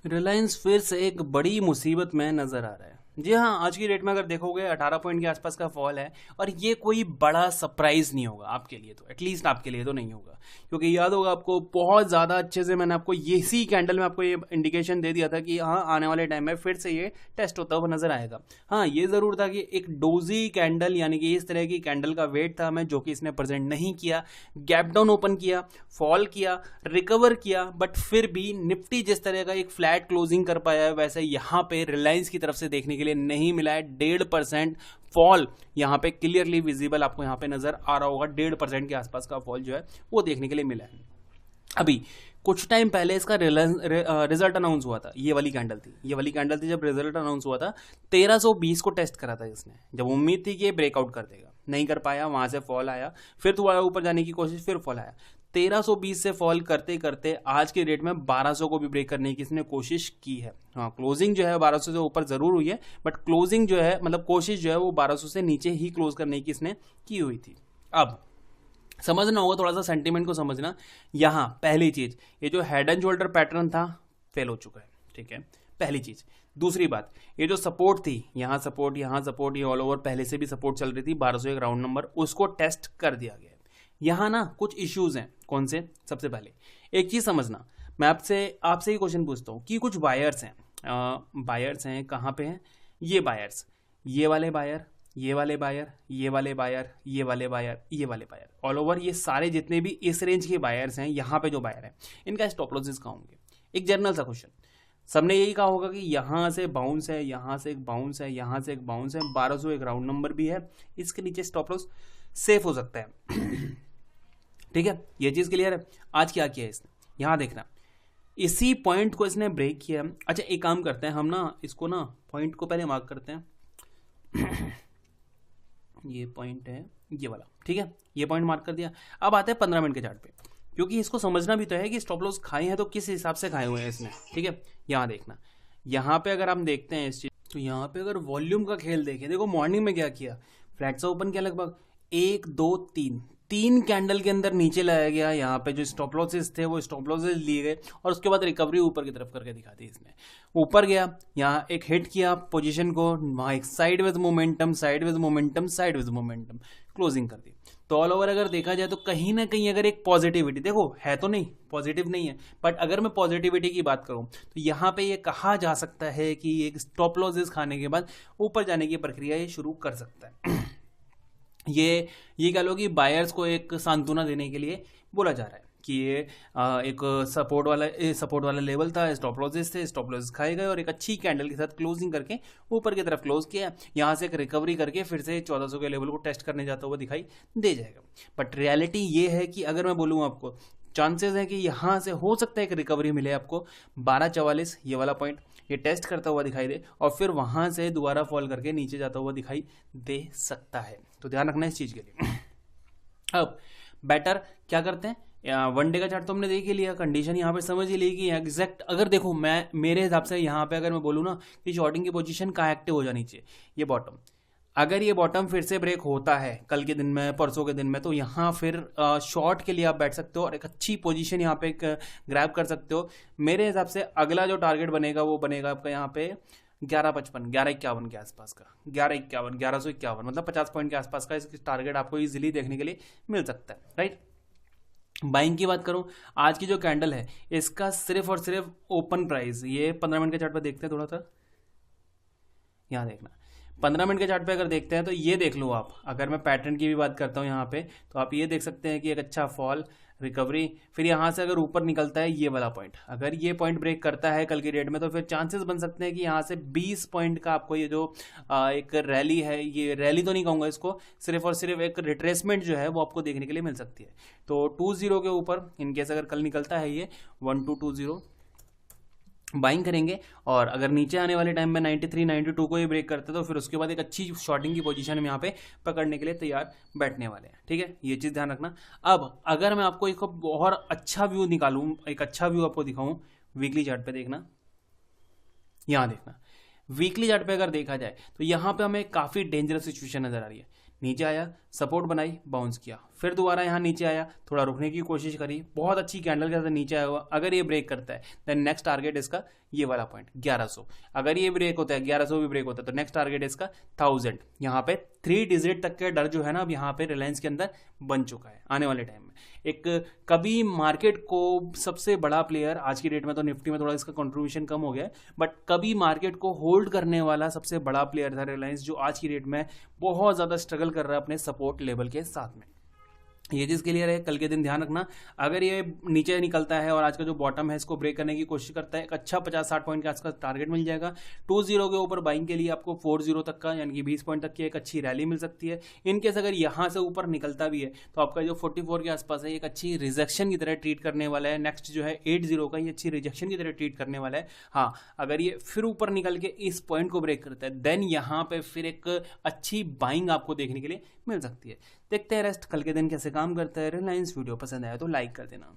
रिलायंस फिर से एक बड़ी मुसीबत में नजर आ रहा है। जी हाँ, आज की डेट में अगर देखोगे 18 पॉइंट के आसपास का फॉल है। और ये कोई बड़ा सरप्राइज नहीं होगा आपके लिए, तो एटलीस्ट आपके लिए तो नहीं होगा, क्योंकि याद होगा आपको बहुत ज़्यादा अच्छे से मैंने आपको ये सी कैंडल में आपको ये इंडिकेशन दे दिया था कि हाँ आने वाले टाइम में फिर से ये टेस्ट होता हुआ नजर आएगा। हाँ, ये ज़रूर था कि एक डोजी कैंडल यानी कि इस तरह की कैंडल का वेट था हमें, जो कि इसने प्रेजेंट नहीं किया। गैप डाउन ओपन किया, फॉल किया, रिकवर किया, बट फिर भी निफ्टी जिस तरह का एक फ्लैट क्लोजिंग कर पाया है वैसे यहाँ पे रिलायंस की तरफ से देखने के लिए नहीं मिला है। 1.5% फॉल यहाँ पे क्लियरली विजिबल आपको यहाँ पे नजर आ रहा होगा। 1.5% के आसपास का फॉल जो है वो देखने के लिए मिला है। अभी कुछ टाइम पहले इसका रिजल्ट अनाउंस हुआ था। ये वाली कैंडल थी, ये वाली कैंडल थी जब रिजल्ट अनाउंस हुआ था। 1320 को टेस्ट करा था इसने, जब उम्मीद थी कि ये ब्रेकआउट कर देगा, नहीं कर पाया, वहां से फॉल आया, फिर दोबारा ऊपर जाने की कोशिश, फिर फॉल आया। 1320 से फॉल करते करते आज के डेट में 1200 को भी ब्रेक करने की इसने कोशिश की है। हाँ, क्लोजिंग जो है 1200 से ऊपर जरूर हुई है, बट क्लोजिंग जो है मतलब कोशिश जो है वो 1200 से नीचे ही क्लोज करने की इसने की हुई थी। अब समझना होगा, थोड़ा सा सेंटीमेंट को समझना। यहां पहली चीज, ये जो हेड एंड शोल्डर पैटर्न था फेल हो चुका है, ठीक है, पहली चीज। दूसरी बात, ये जो सपोर्ट थी, यहां सपोर्ट, यहां सपोर्ट, ये ऑल ओवर पहले से भी सपोर्ट चल रही थी 1200 एक राउंड नंबर, उसको टेस्ट कर दिया गया। यहां ना कुछ इश्यूज हैं। कौन से? सबसे पहले एक चीज समझना, मैं आपसे आपसे ही क्वेश्चन पूछता हूं कि कुछ बायर्स हैं, बायर्स हैं, कहां पे हैं ये बायर्स? ये वाले बायर, ये वाले बायर, ये वाले बायर, ये वाले बायर, ये वाले बायर, ऑल ओवर ये सारे जितने भी इस रेंज के बायर्स हैं, यहाँ पे जो बायर हैं, इनका स्टॉप लॉसेस कहाँ होंगे? एक जनरल सा क्वेश्चन, सबने यही कहा होगा कि यहाँ से बाउंस है, यहाँ से एक बाउंस है, यहाँ से एक बाउंस है, 1200 एक राउंड नंबर भी है, इसके नीचे स्टॉप लॉस सेफ हो सकता है। ठीक है, ये चीज क्लियर है। आज क्या किया है इसने, यहां देखना, इसी पॉइंट को इसने ब्रेक किया। अच्छा, एक काम करते हैं हम ना, इसको ना पॉइंट को पहले मार्क करते हैं। ये पॉइंट है ये वाला, ठीक है, ये पॉइंट मार्क कर दिया। अब आते हैं 15 मिनट के चार्ट पे, क्योंकि इसको समझना भी तो है कि स्टॉप लॉस खाए हैं तो किस हिसाब से खाए हुए हैं इसने। ठीक है, यहां देखना, यहां पे अगर हम देखते हैं इस चीज, तो यहां पे अगर वॉल्यूम का खेल देखें, देखो मॉर्निंग में क्या किया, फ्लैट सा ओपन किया, लगभग 1 2 3 कैंडल के अंदर नीचे लाया गया। यहाँ पे जो स्टॉप लॉसेस थे वो स्टॉप लॉसेस लिए गए, और उसके बाद रिकवरी ऊपर की तरफ करके दिखा दी इसने। ऊपर गया, यहाँ एक हिट किया पोजीशन को, वहां एक sideways momentum, sideways momentum, sideways momentum, closing कर दी। तो ऑल ओवर अगर देखा जाए तो कहीं ना कहीं अगर एक पॉजिटिविटी, देखो है तो नहीं, पॉजिटिव नहीं है, बट अगर मैं पॉजिटिविटी की बात करूं तो यहाँ पे ये कहा जा सकता है कि एक स्टॉप लॉसेस खाने के बाद ऊपर जाने की प्रक्रिया ये शुरू कर सकता है। ये कह लो कि बायर्स को एक सांत्वना देने के लिए बोला जा रहा है कि ये एक सपोर्ट वाला लेवल था, स्टॉप लॉसेस थे, स्टॉप लॉसेस खाए गए, और एक अच्छी कैंडल के साथ क्लोजिंग करके ऊपर की तरफ क्लोज किया। यहाँ से एक रिकवरी करके फिर से 1400 के लेवल को टेस्ट करने जाता हुआ दिखाई दे जाएगा। बट रियलिटी ये है कि अगर मैं बोलूँ आपको, चांसेस है कि यहाँ से हो सकता है एक रिकवरी मिले आपको। 1244 ये वाला पॉइंट ये टेस्ट करता हुआ दिखाई दे, और फिर वहां से दोबारा फॉल करके नीचे जाता हुआ दिखाई दे सकता है। तो ध्यान रखना इस चीज के लिए। अब बेटर क्या करते हैं, वन डे का चार्ट तो हमने देख ही लिया, कंडीशन यहाँ पे समझ ही ली कि एग्जैक्ट, अगर देखो मैं मेरे हिसाब से यहाँ पे अगर मैं बोलूँ ना कि शॉर्टिंग की पोजीशन कहाँ एक्टिव हो जानी चाहिए, ये बॉटम। अगर ये बॉटम फिर से ब्रेक होता है कल के दिन में, परसों के दिन में, तो यहाँ फिर शॉर्ट के लिए आप बैठ सकते हो और एक अच्छी पोजीशन यहाँ पे ग्रैब कर सकते हो। मेरे हिसाब से अगला जो टारगेट बनेगा वो बनेगा आपका यहाँ पे 1155, 1151 के आसपास का, 1151, 1151, मतलब 50 पॉइंट के आसपास का इसकी टारगेट आपको इजीली देखने के लिए मिल सकता है, राइट। बाइंग की बात करूं, आज की जो कैंडल है इसका सिर्फ और सिर्फ ओपन प्राइस, ये 15 मिनट के चार्ट पर देखते हैं थोड़ा सा, यहाँ देखना 15 मिनट के चार्ट पे अगर देखते हैं तो ये देख लो आप, अगर मैं पैटर्न की भी बात करता हूँ यहाँ पे, तो आप ये देख सकते हैं कि एक अच्छा फॉल, रिकवरी, फिर यहाँ से अगर ऊपर निकलता है ये वाला पॉइंट, अगर ये पॉइंट ब्रेक करता है कल की डेट में, तो फिर चांसेस बन सकते हैं कि यहाँ से 20 पॉइंट का आपको ये जो एक रैली है, ये रैली तो नहीं कहूँगा इसको, सिर्फ और सिर्फ एक रिट्रेसमेंट जो है वो आपको देखने के लिए मिल सकती है। तो 20 के ऊपर इनकेस अगर कल निकलता है ये 1220 बाइंग करेंगे, और अगर नीचे आने वाले टाइम में 93 92 को ये ब्रेक करते तो फिर उसके बाद एक अच्छी शॉर्टिंग की पोजीशन में यहाँ पे पकड़ने के लिए तैयार बैठने वाले हैं। ठीक है, ये चीज़ ध्यान रखना। अब अगर मैं आपको एक बहुत अच्छा व्यू निकालूं, एक अच्छा व्यू आपको दिखाऊं, वीकली चार्ट पे देखना, यहाँ देखना, वीकली चार्ट पे अगर देखा जाए तो यहाँ पे हमें काफ़ी डेंजरस सिचुएशन नजर आ रही है। नीचे आया, सपोर्ट बनाई, बाउंस किया, फिर दोबारा यहाँ नीचे आया, थोड़ा रुकने की कोशिश करी, बहुत अच्छी कैंडल के साथ नीचे आया हुआ। अगर ये ब्रेक करता है देन नेक्स्ट टारगेट इसका ये वाला पॉइंट 1100। अगर ये ब्रेक होता है 1100 भी ब्रेक होता है तो नेक्स्ट टारगेट इसका 1000। यहाँ पे 3 डिजिट तक का डर जो है ना अब यहाँ पे रिलायंस के अंदर बन चुका है आने वाले टाइम में। एक कभी मार्केट को सबसे बड़ा प्लेयर, आज की डेट में तो निफ्टी में थोड़ा इसका कंट्रीब्यूशन कम हो गया है, बट कभी मार्केट को होल्ड करने वाला सबसे बड़ा प्लेयर था रिलायंस, जो आज की डेट में बहुत ज़्यादा स्ट्रगल कर रहा है अपने सपोर्ट लेवल के साथ में। ये चीज़ क्लियर है। कल के दिन ध्यान रखना, अगर ये नीचे निकलता है और आज का जो बॉटम है इसको ब्रेक करने की कोशिश करता है, एक अच्छा 50-60 पॉइंट के आसपास टारगेट मिल जाएगा। 20 के ऊपर बाइंग के लिए आपको 40 तक का यानी कि 20 पॉइंट तक की एक अच्छी रैली मिल सकती है। इनकेस अगर यहाँ से ऊपर निकलता भी है तो आपका जो 44 के आसपास है एक अच्छी रिजेक्शन की तरह ट्रीट करने वाला है। नेक्स्ट जो है 80 का, ये अच्छी रिजेक्शन की तरह ट्रीट करने वाला है। हाँ, अगर ये फिर ऊपर निकल के इस पॉइंट को ब्रेक करता है देन यहाँ पे फिर एक अच्छी बाइंग आपको देखने के लिए मिल सकती है। देखते हैं रेस्ट कल के दिन कैसे काम करता है रिलायंस। वीडियो पसंद आया तो लाइक कर देना।